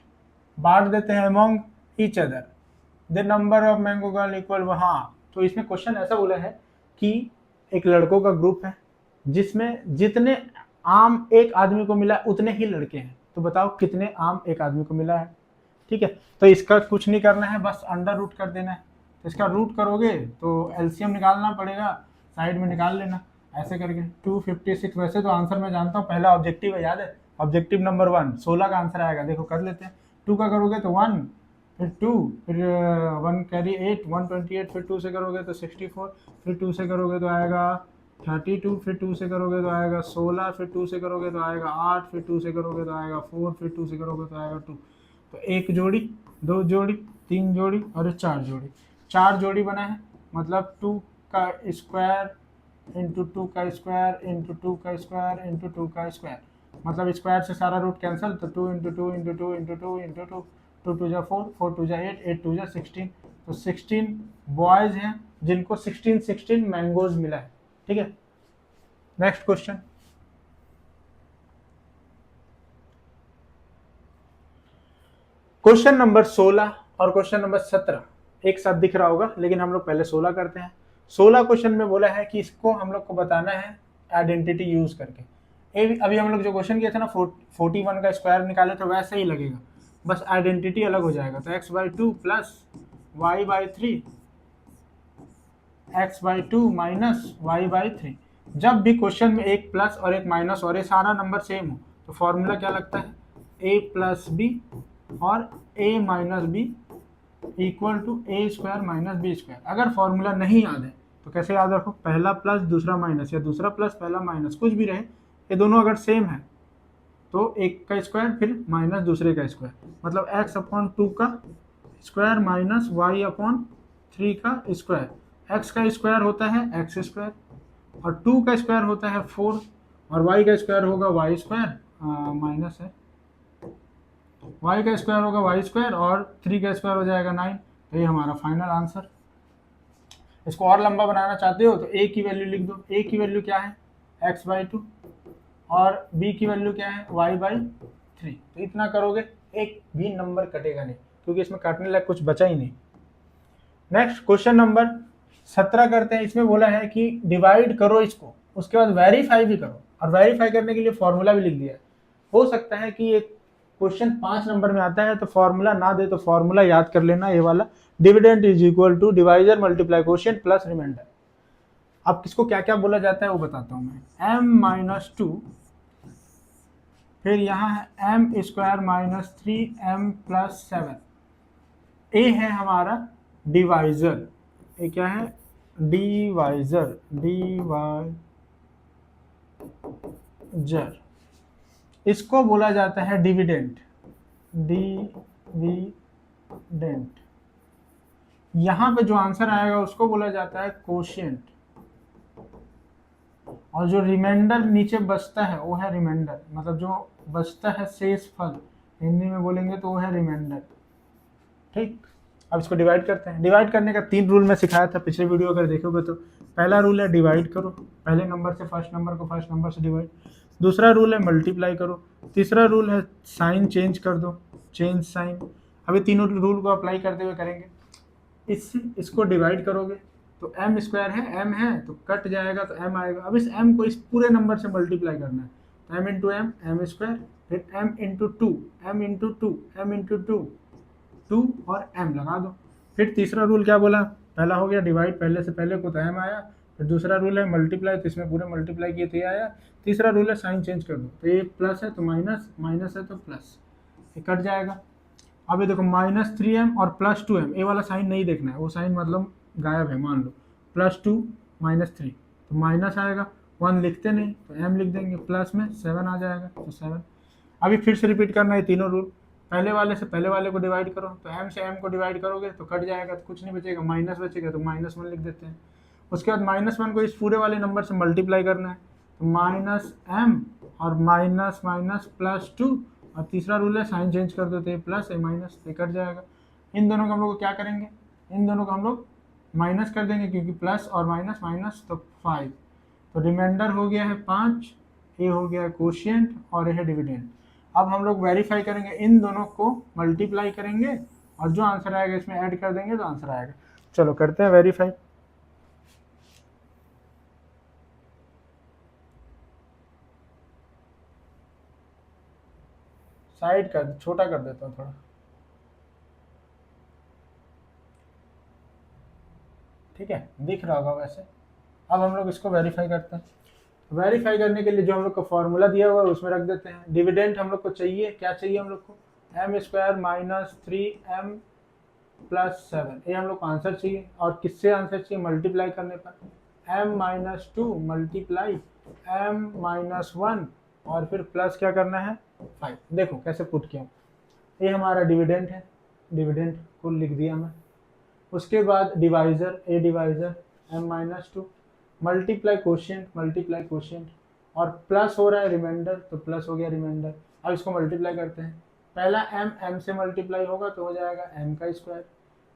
बांट देते हैं among each other the number of mango girl equal, हाँ। तो इसमें क्वेश्चन ऐसा बोला है कि एक लड़कों का ग्रुप है जिसमें जितने आम एक आदमी को मिला उतने ही लड़के हैं, तो बताओ कितने आम एक आदमी को मिला है, ठीक है। तो इसका कुछ नहीं करना है, बस अंडर रूट कर देना है। तो इसका रूट करोगे तो एलसीएम निकालना पड़ेगा, साइड में निकाल लेना ऐसे करके 256। वैसे तो आंसर मैं जानता हूँ, पहला ऑब्जेक्टिव है, याद है, ऑब्जेक्टिव नंबर 1 16 का आंसर आएगा, देखो कर लेते हैं। 2 का करोगे तो 1, फिर 2, फिर 1 कैरी 8, 128, फिर 2 से करोगे तो 64, फिर 2 से करोगे तो आएगा 32, फिर 2 से करोगे तो आएगा 16, फिर 2 से करोगे तो आएगा 8, फिर 2 से करोगे तो आएगा 4, फिर 2 से करोगे तो आएगा 2। तो एक जोड़ी, दो जोड़ी, तीन जोड़ी और चार जोड़ी, चार जोड़ी बना है, मतलब 2 का स्क्वायर इंटू 2 का स्क्वायर इंटू 2 का स्क्वायर इंटू 2 का स्क्वायर, मतलब स्क्वायर से सारा रूट कैंसिल, तो 2 into 2 into 2 into 2 into 2, 2 two जा 4, 4 टू जा 8, 8 टू जा 16। तो 16 बॉयज हैं जिनको 16 मैंगोज मिला है। ठीक है, नेक्स्ट क्वेश्चन। क्वेश्चन नंबर 16 और क्वेश्चन नंबर 17 एक साथ दिख रहा होगा, लेकिन हम लोग पहले 16 करते हैं। 16 क्वेश्चन में बोला है कि इसको हम लोग को बताना है आइडेंटिटी यूज करके। अभी हम लोग जो क्वेश्चन किया था ना 41 का स्क्वायर निकाले तो वैसे ही लगेगा, बस आइडेंटिटी अलग हो जाएगा। तो x/2 plus y/3, x/2 minus y/3। जब भी क्वेश्चन में एक प्लस और एक माइनस और ये सारा नंबर सेम हो तो फॉर्मूला क्या लगता है, a प्लस बी और a minus b equal to a square minus b square. अगर फॉर्मूला नहीं याद है तो कैसे याद रखो, पहला प्लस दूसरा माइनस या दूसरा प्लस पहला माइनस, कुछ भी रहे, ये दोनों अगर सेम है तो एक का स्क्वायर फिर माइनस दूसरे का स्क्वायर, मतलब x/2 का स्क्वायर माइनस y/3 का स्क्वायर। x का स्क्वायर होता है एक्स स्क्वायर और 2 का स्क्वायर होता है 4 और y का स्क्वायर होगा y स्क्वायर माइनस है, y का स्क्वायर होगा y स्क्वायर और 3 का स्क्वायर हो जाएगा 9। तो ये हमारा फाइनल आंसर। इसको और लंबा बनाना चाहते हो तो a की वैल्यू लिख दो। a की वैल्यू क्या है, x/2 और b की वैल्यू क्या है, y/3। तो इतना करोगे एक भी नंबर कटेगा नहीं, क्योंकि इसमें काटने लायक कुछ बचा ही नहीं। नेक्स्ट क्वेश्चन नंबर 17 करते हैं। इसमें बोला है कि डिवाइड करो इसको, उसके बाद वेरीफाई भी करो, और वेरीफाई करने के लिए फॉर्मूला भी लिख दिया है। हो सकता है कि एक क्वेश्चन 5 नंबर में आता है तो फॉर्मूला ना दे तो फॉर्मूला याद कर लेना, ये वाला, dividend is equal to divisor multiply quotient plus remainder. अब किसको क्या क्या बोला जाता है वो बताता हूँ मैं। m-2, फिर यहाँ है m square minus 3m plus 7। ए है हमारा डिवाइजर, ये क्या है, डिवाइजर, डिवाइजर। इसको बोला जाता है डिविडेंड, डिविडेंड। यहाँ पे जो आंसर आएगा उसको बोला जाता है कोशिएंट, और जो रिमाइंडर नीचे बचता है वो है रिमाइंडर, मतलब जो बचता है शेष फल, हिंदी में बोलेंगे तो वो है रिमाइंडर। ठीक, अब इसको डिवाइड करते हैं। डिवाइड करने का 3 रूल मैं सिखाया था पिछले वीडियो, अगर देखोगे तो। पहला रूल है डिवाइड करो, पहले नंबर से फर्स्ट नंबर को फर्स्ट नंबर से डिवाइड। दूसरा रूल है मल्टीप्लाई करो। तीसरा रूल है साइन चेंज कर दो, चेंज साइन। अभी तीनों रूल को अप्लाई करते हुए करेंगे। इसको डिवाइड करोगे तो m स्क्वायर है, m है तो कट जाएगा तो m आएगा। अब इस m को इस पूरे नंबर से मल्टीप्लाई करना है, तो m into m, m square, फिर m into two, m into two, m into two, 2 और m लगा दो। फिर तीसरा रूल क्या बोला, पहला हो गया डिवाइड, पहले से पहले को तो m आया। फिर दूसरा रूल है मल्टीप्लाई, तो इसमें पूरे मल्टीप्लाई किए तो ये आया। तीसरा रूल है साइन चेंज कर दो, तो ये प्लस है तो माइनस, माइनस है तो प्लस, ये कट जाएगा। अब ये देखो -3m और +2m, ये वाला साइन नहीं देखना है, वो साइन मतलब गायब है। मान लो +2 -3 तो माइनस आएगा, 1 लिखते नहीं तो m लिख देंगे, प्लस में 7 आ जाएगा तो 7। अभी फिर से रिपीट करना है तीनों रूल। पहले वाले से पहले वाले को डिवाइड करो, तो m से m को डिवाइड करोगे तो कट जाएगा, तो कुछ नहीं बचेगा, माइनस बचेगा तो -1 लिख देते हैं। उसके बाद -1 को इस पूरे वाले नंबर से मल्टीप्लाई करना है, तो -m और माइनस माइनस +2, और तीसरा रूल है साइन चेंज कर देते हैं, प्लस है माइनस, ये कट जाएगा। इन दोनों को हम लोग क्या करेंगे, इन दोनों को हम लोग माइनस कर देंगे, क्योंकि प्लस और माइनस माइनस तो 5। तो रिमाइंडर हो गया है 5, ये हो गया कोशिएंट और ये है डिविडेंड। अब हम लोग वेरीफाई करेंगे, इन दोनों को मल्टीप्लाई करेंगे और जो आंसर आएगा इसमें ऐड कर देंगे तो आंसर आएगा। चलो करते हैं वेरीफाई। साइड कर, छोटा कर देता हूँ थोड़ा, ठीक है, दिख रहा होगा वैसे। अब हम लोग इसको वेरीफाई करते हैं। वेरीफाई करने के लिए जो हम लोग को फॉर्मूला दिया हुआ है उसमें रख देते हैं। डिविडेंड हम लोग को चाहिए, क्या चाहिए हम लोग को, m² माइनस 3m प्लस 7, ये हम लोग को आंसर चाहिए। और किससे आंसर चाहिए? मल्टीप्लाई करने पर m-2 मल्टीप्लाई m-1 और फिर प्लस क्या करना है 5। देखो कैसे पुट किया, ये हमारा डिविडेंड है, डिविडेंड को लिख दिया मैं। उसके बाद divisor, a divisor m-2 multiply quotient, multiply quotient और प्लस हो रहा है रिमाइंडर, तो प्लस हो गया रिमाइंडर। अब इसको मल्टीप्लाई करते हैं, पहला m से मल्टीप्लाई होगा तो हो जाएगा m का स्क्वायर,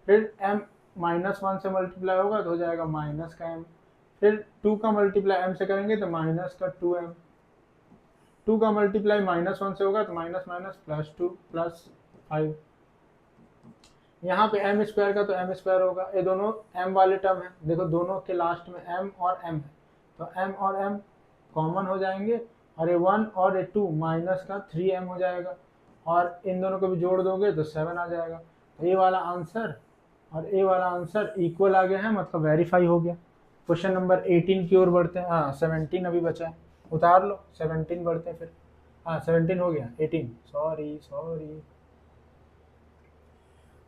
फिर m-1 से मल्टीप्लाई होगा तो हो जाएगा माइनस का m, फिर 2 का मल्टीप्लाई m से करेंगे तो माइनस का 2m, 2 का मल्टीप्लाई -1 से होगा तो माइनस माइनस प्लस 2 प्लस 5। यहाँ पे m स्क्वायर का तो m स्क्वायर होगा, ये दोनों m वाले टर्म है, देखो दोनों के लास्ट में m और m है, तो m और m कॉमन हो जाएंगे और ये 1 और ये 2 माइनस का 3m हो जाएगा और इन दोनों को भी जोड़ दोगे तो 7 आ जाएगा। तो ये वाला आंसर और ये वाला आंसर इक्वल आ गया है, मतलब वेरीफाई हो गया। क्वेश्चन नंबर 18 की ओर बढ़ते हैं। हाँ 17 अभी बचा है, उतार लो 17 बढ़ते हैं फिर। हाँ 17 हो गया, 18 सॉरी।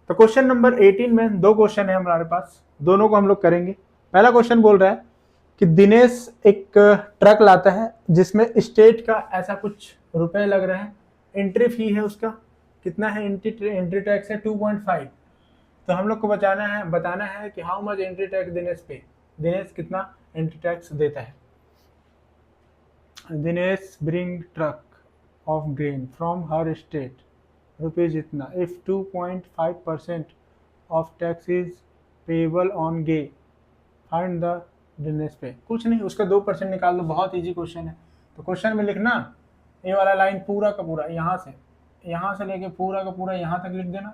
तो क्वेश्चन नंबर 18 में दो क्वेश्चन है हमारे पास, दोनों को हम लोग करेंगे। पहला क्वेश्चन बोल रहा है कि दिनेश एक ट्रक लाता है जिसमें स्टेट का ऐसा कुछ रुपए लग रहे हैं, एंट्री फी है उसका कितना है, एंट्री टैक्स है 2.5। तो हम लोग को बताना है कि how much entry tax Dinesh pay, Dinesh कितना एंट्री टैक्स देता है। Dinesh bring truck of grain from हर स्टेट, रुपीज इतना, if 2.5% of tax is payable on गे, फाइंड द दिनेश पे। कुछ नहीं, उसका 2% निकाल दो, बहुत इजी क्वेश्चन है। तो क्वेश्चन में लिखना ये वाला लाइन पूरा का पूरा यहाँ से लेके पूरा का पूरा यहाँ तक लिख देना,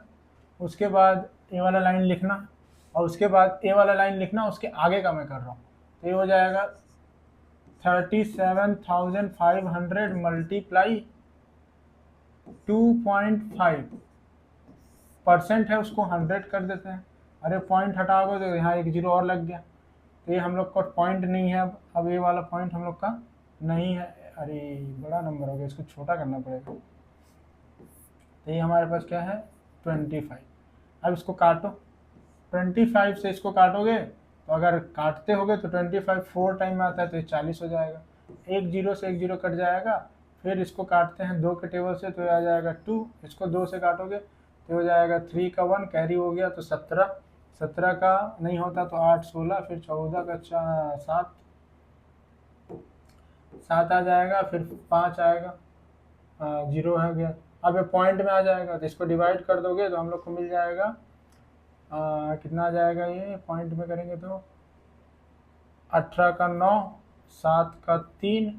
उसके बाद ये वाला लाइन लिखना और उसके बाद ये वाला लाइन लिखना, उसके आगे का मैं कर रहा हूँ। तो ये हो जाएगा 37,500 मल्टीप्लाई 2.5% है, उसको 100 कर देते हैं। अरे पॉइंट हटाओगे तो यहाँ एक जीरो और लग गया, तो ये हम लोग का पॉइंट नहीं है। अब ये वाला पॉइंट हम लोग का नहीं है, अरे बड़ा नंबर हो गया, इसको छोटा करना पड़ेगा। तो ये हमारे पास क्या है 25। अब इसको काटो, 25 से इसको काटोगे तो अगर काटते होगे तो 25 4 टाइम में आता है तो ये 40 हो जाएगा। एक जीरो से एक जीरो कट जाएगा, फिर इसको काटते हैं 2 के टेबल से तो ये आ जाएगा 2, इसको 2 से काटोगे तो हो जाएगा 3 का 1 कैरी हो गया तो 17, 17 का नहीं होता तो 8 16, फिर 14 का 7 आ जाएगा, फिर 5 आएगा, जीरो है गया। अब ये पॉइंट में आ जाएगा तो इसको डिवाइड कर दोगे तो हम लोग को मिल जाएगा कितना आ जाएगा, ये पॉइंट में करेंगे तो 18 का 9, 7 का 3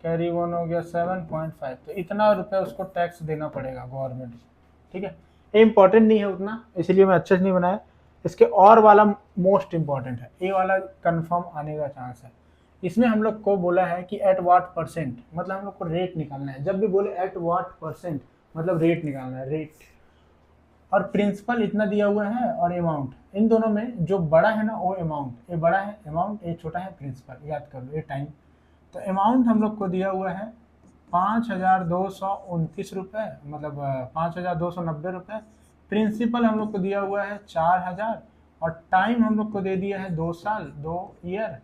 कैरी 1 हो गया 7.5। तो इतना रुपए उसको टैक्स देना पड़ेगा गवर्नमेंट को, ठीक है। ये इंपॉर्टेंट नहीं है उतना, इसलिए मैं अच्छे से नहीं बनाया। इसके और वाला मोस्ट इंपॉर्टेंट है, ये वाला कंफर्म आने का चांस है। इसमें हम लोग को बोला है कि एट वाट परसेंट, मतलब हम लोग को रेट निकालना है। जब भी बोले एट वाट परसेंट मतलब रेट निकालना है, रेट। और प्रिंसिपल इतना दिया हुआ है और अमाउंट, इन दोनों में जो बड़ा है ना वो अमाउंट, ये बड़ा है अमाउंट, ये छोटा है प्रिंसिपल, याद कर लो ये टाइम। तो अमाउंट हम लोग को दिया हुआ है 5,229 रुपये, मतलब 5,290 रुपये। प्रिंसिपल हम लोग को दिया हुआ है 4,000 और टाइम हम लोग को दे दिया है 2 साल, 2 ईयर।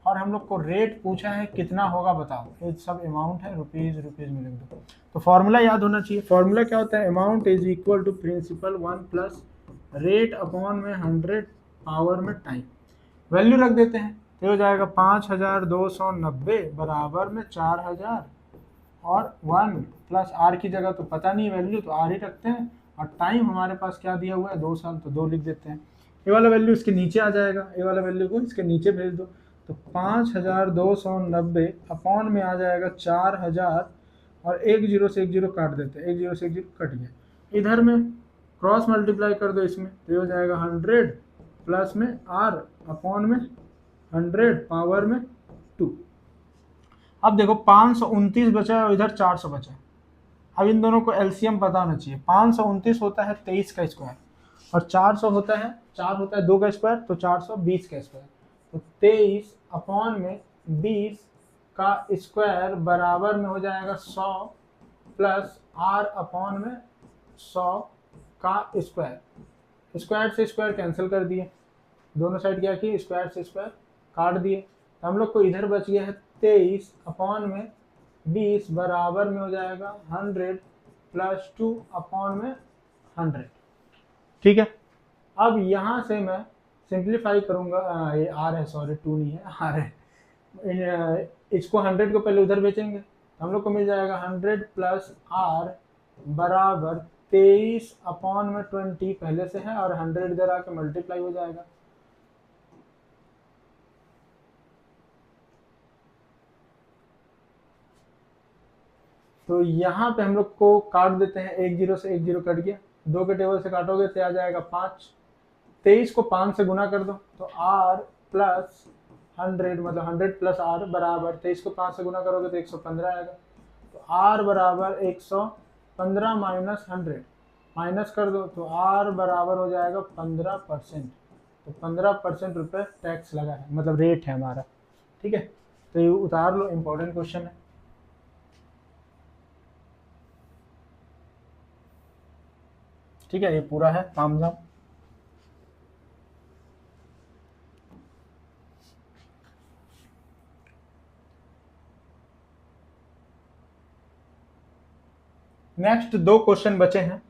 और हम लोग को रेट पूछा है कितना होगा बताओ, ये सब अमाउंट है, रुपीज में लिख दो। तो फॉर्मूला याद होना चाहिए। फॉर्मूला क्या होता है, amount is equal to principal 1 plus rate upon में 100 पावर में टाइम। वैल्यू रख देते हैं तो हो जाएगा 5,290 बराबर में 4,000 और 1 प्लस आर की जगह तो पता नहीं वैल्यू, तो आर ही रखते हैं। और टाइम हमारे पास क्या दिया हुआ है 2 साल, तो 2 लिख देते हैं। ये वाला वैल्यू इसके नीचे आ जाएगा, ये वाला वैल्यू को इसके नीचे भेज दो, तो 5,290 अपॉन में आ जाएगा 4,000 और एक जीरो से एक जीरो काट देते हैं, एक जीरो से एक जीरो कट गया। इधर में क्रॉस मल्टीप्लाई कर दो इसमें, तो हो जाएगा 100 प्लस में आर अपॉन में 100 पावर में 2। अब देखो 529 बचा और इधर 400 बचा। अब इन दोनों को एलसीएम पता होना चाहिए। 529 होता है 23 का स्क्वायर और 400 होता है 4 होता है 2 का स्क्वायर, तो 420 का स्क्वायर। तो 23 अपॉन में 20 का स्क्वायर बराबर में हो जाएगा 100 प्लस आर अपॉन में 100 का स्क्वायर। स्क्वायर से स्क्वायर कैंसिल कर दिए, दोनों साइड क्या किए, स्क्वायर से स्क्वायर काट दिए, तो हम लोग को इधर बच गया है 23 अपॉन में 20 बराबर में हो जाएगा 100 प्लस 2 अपॉन में 100। ठीक है, अब यहाँ से मैं सिंप्लीफाई करूंगा, ये आर है, सॉरी 2 नहीं है, आर है। इसको 100 को पहले उधर बेचेंगे तो हम लोग को मिल जाएगा 100 प्लस आर बराबर 23 अपॉन में 20 पहले से है, और 100 इधर आके मल्टीप्लाई हो जाएगा। तो यहाँ पे हम लोग को काट देते हैं, एक जीरो से एक जीरो कट गया, 2 के टेबल से काटोगे तो आ जाएगा 5, 23 को 5 से गुना कर दो तो r प्लस 100 मतलब 100 प्लस r बराबर 23 को 5 से गुना करोगे तो 115 आएगा। तो r बराबर 115 माइनस 100 माइनस कर दो तो r बराबर हो जाएगा 15%। तो 15% रुपये टैक्स लगा है, मतलब रेट है हमारा। ठीक है, तो ये उतार लो, इम्पोर्टेंट क्वेश्चन है। ठीक है, ये पूरा है तामझाम। नेक्स्ट 2 क्वेश्चन बचे हैं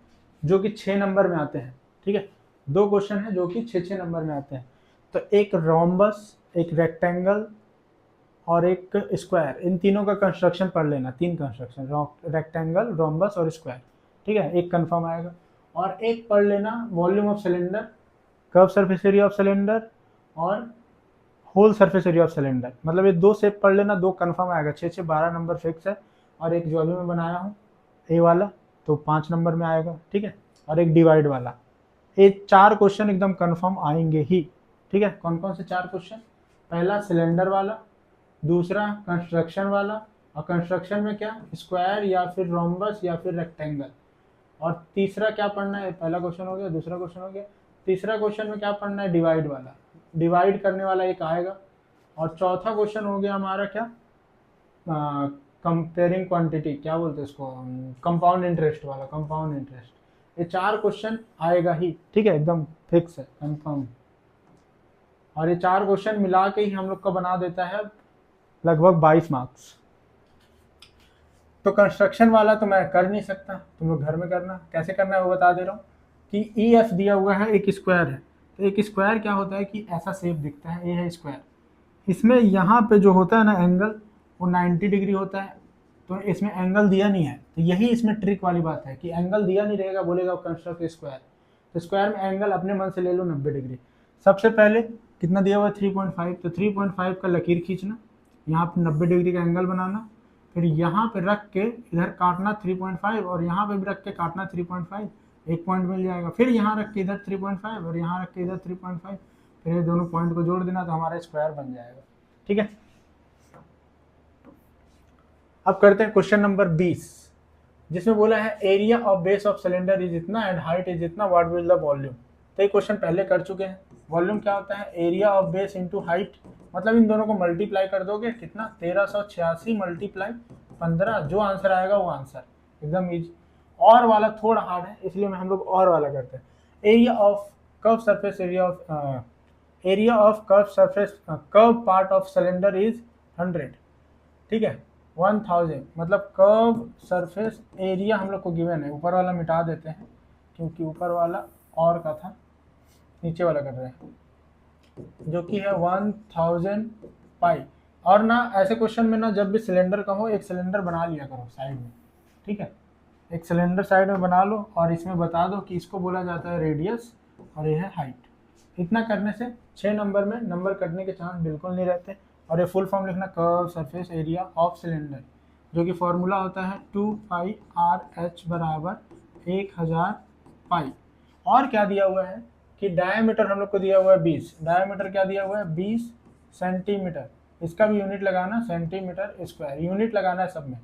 जो कि 6 नंबर में आते हैं। ठीक है, 2 क्वेश्चन है जो कि 6 नंबर में आते हैं। तो एक रोम्बस, एक रेक्टेंगल और एक स्क्वायर, इन तीनों का कंस्ट्रक्शन पढ़ लेना। 3 कंस्ट्रक्शन, रेक्टेंगल, रोम्बस और स्क्वायर। ठीक है, एक कंफर्म आएगा। और एक पढ़ लेना volume of cylinder, curve surface area of cylinder और whole surface area of cylinder. मतलब ये 2 शेप पढ़ लेना, 2 कंफर्म आएगा। 6 6 12 नंबर फिक्स है। और एक जो अभी मैं बनाया हूँ ए वाला, तो 5 नंबर में आएगा। ठीक है, और एक डिवाइड वाला। ये 4 क्वेश्चन एकदम कंफर्म आएंगे ही। ठीक है, कौन कौन से 4 क्वेश्चन? पहला सिलेंडर वाला, दूसरा कंस्ट्रक्शन वाला, और कंस्ट्रक्शन में क्या, स्क्वायर या फिर रोम्बस या फिर रेक्टेंगल। और तीसरा क्या पढ़ना है, पहला क्वेश्चन हो गया, दूसरा क्वेश्चन हो गया, तीसरा क्वेश्चन में क्या पढ़ना है, डिवाइड वाला, डिवाइड करने वाला एक आएगा। और चौथा क्वेश्चन हो गया हमारा क्या, कंपेयरिंग क्वांटिटी, क्या बोलते हैं इसको, कंपाउंड इंटरेस्ट वाला, कंपाउंड इंटरेस्ट। ये 4 क्वेश्चन आएगा ही। ठीक है, एकदम फिक्स है, कंफर्म। और ये 4 क्वेश्चन मिला के ही हम लोग का बना देता है लगभग 22 मार्क्स। तो कंस्ट्रक्शन वाला तो मैं कर नहीं सकता, तुम लोग घर में करना। कैसे करना है वो बता दे रहा हूँ कि ई एफ दिया हुआ है, एक स्क्वायर है। तो एक स्क्वायर क्या होता है कि ऐसा शेप दिखता है, ये है स्क्वायर। इसमें यहाँ पे जो होता है ना एंगल, वो 90 डिग्री होता है। तो इसमें एंगल दिया नहीं है, तो यही इसमें ट्रिक वाली बात है कि एंगल दिया नहीं रहेगा, बोलेगा कंस्ट्रक्ट स्क्वायर। तो स्क्वायर में एंगल अपने मन से ले लो 90 डिग्री। सबसे पहले कितना दिया हुआ है, 3.5। तो 3.5 का लकीर खींचना, यहाँ पे 90 डिग्री का एंगल बनाना, फिर यहाँ पे रख के इधर काटना 3.5, और यहाँ पे भी रख के काटना 3.5, एक पॉइंट मिल जाएगा। फिर यहाँ रख के इधर 3.5 और यहाँ रख के इधर 3.5, फिर ये दोनों पॉइंट को जोड़ देना तो हमारा स्क्वायर बन जाएगा। ठीक है, अब करते हैं क्वेश्चन नंबर 20, जिसमें बोला है area of base of cylinder is इतना एंड हाइट इज इतना, व्हाट विल द वॉल्यूम। तो ये क्वेश्चन पहले कर चुके हैं। वॉल्यूम क्या होता है, area of base into height. मतलब इन दोनों को मल्टीप्लाई कर दोगे, कितना, 1386 मल्टीप्लाई 15, जो आंसर आएगा वो आंसर, एकदम इजी। और वाला थोड़ा हार्ड है, इसलिए हम लोग और वाला करते हैं। Area of curve surface area of area of curve surface curve part of cylinder is 100। ठीक है, 1000 मतलब कर्व सरफेस एरिया हम लोग को गिवन है। ऊपर वाला मिटा देते हैं क्योंकि ऊपर वाला और का था, नीचे वाला कर रहे हैं, जो कि है 1000 पाई। और ना ऐसे क्वेश्चन में ना जब भी सिलेंडर का हो, एक सिलेंडर बना लिया करो साइड में। ठीक है, एक सिलेंडर साइड में बना लो और इसमें बता दो कि इसको बोला जाता है रेडियस और ये है हाइट। इतना करने से 6 नंबर में नंबर कटने के चांस बिल्कुल नहीं रहते। और ये फुल फॉर्म लिखना, curve surface area of cylinder, जो कि फॉर्मूला होता है 2 पाई आर एच बराबर 1000 पाई। और क्या दिया हुआ है कि डायमीटर हम लोग को दिया हुआ है 20। डायमीटर क्या दिया हुआ है, 20 सेंटीमीटर। इसका भी यूनिट लगाना सेंटीमीटर स्क्वायर, यूनिट लगाना है सब में।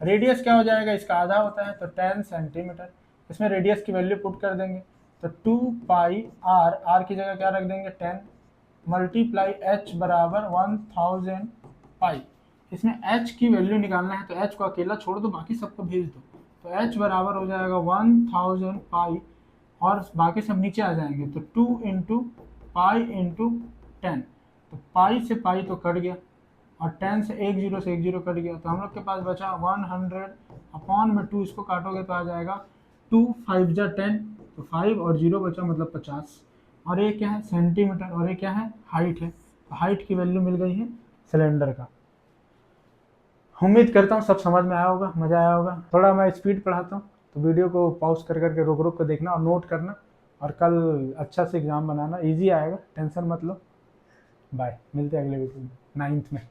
रेडियस क्या हो जाएगा, इसका आधा होता है तो 10 सेंटीमीटर। इसमें रेडियस की वैल्यू पुट कर देंगे तो 2 पाई आर, आर की जगह क्या रख देंगे 10, मल्टीप्लाई एच बराबर 1000 पाई। इसमें एच की वैल्यू निकालना है तो एच को अकेला छोड़ दो, बाकी सबको भेज दो। तो एच बराबर हो जाएगा 1000 पाई और बाकी सब नीचे आ जाएंगे। तो 2 इंटू पाई इंटू 10, तो पाई से पाई तो कट गया और 10 से एक जीरो से एक जीरो कट गया, तो हम लोग के पास बचा 100 अपॉन में 2, इसको काटोगे तो आ जाएगा 2 5 जा 10, तो 5 और 0 बचा मतलब 50। और ये क्या है, सेंटीमीटर, और ये क्या है, हाइट है। तो हाइट की वैल्यू मिल गई है सिलेंडर का। उम्मीद करता हूँ सब समझ में आया होगा, मज़ा आया होगा। थोड़ा मैं स्पीड पढ़ाता हूँ तो वीडियो को पॉज कर करके रोक रोक कर देखना और नोट करना, और कल अच्छा से एग्ज़ाम बनाना, इजी आएगा, टेंशन मत लो। बाय, मिलते हैं अगले वीडियो में 9th में।